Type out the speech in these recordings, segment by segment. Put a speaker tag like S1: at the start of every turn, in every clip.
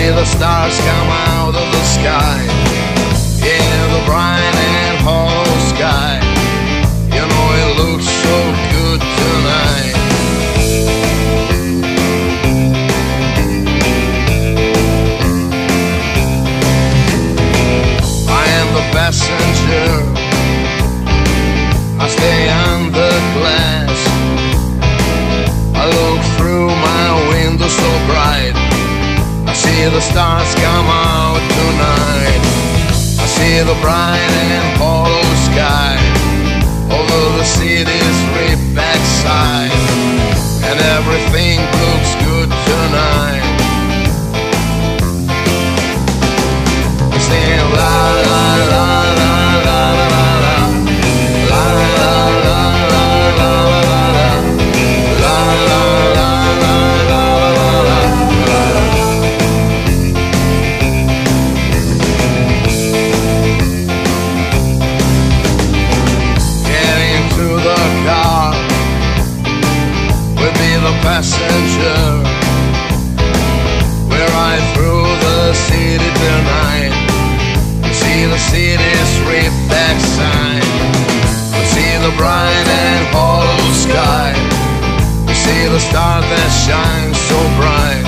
S1: see the stars come out of the sky, in the bright and hollow sky. You know it looks so good tonight. I am the passenger, I stay under glass. I look through my window so bright, I see the stars come out tonight. I see the bright and hollow sky over the city's ripped backside, and everything looks good tonight. I sing la la la la la la la la la la la la passenger. We ride through the city tonight. We see the city's ripped backside. We see the bright and hollow sky. We see the stars that shine so bright.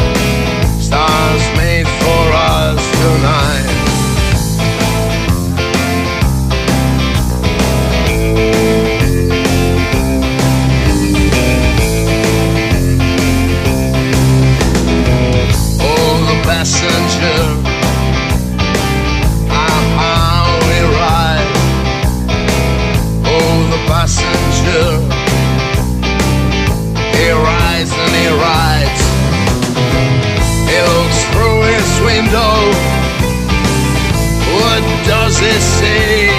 S1: Stars made for us tonight. Passenger, how we ride. Oh, the passenger, he rides and he rides. He looks through his window. What does he see?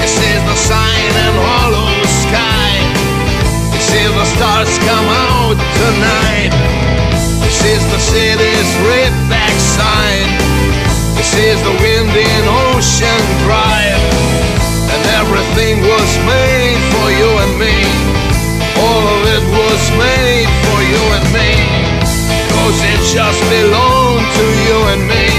S1: He sees the sign and hollow sky. He sees the stars come out tonight. He sees the city's ripped backside. He sees the wind in Ocean Drive, and everything was made for you and me. All of it was made for you and me, 'cause it just belonged to you and me.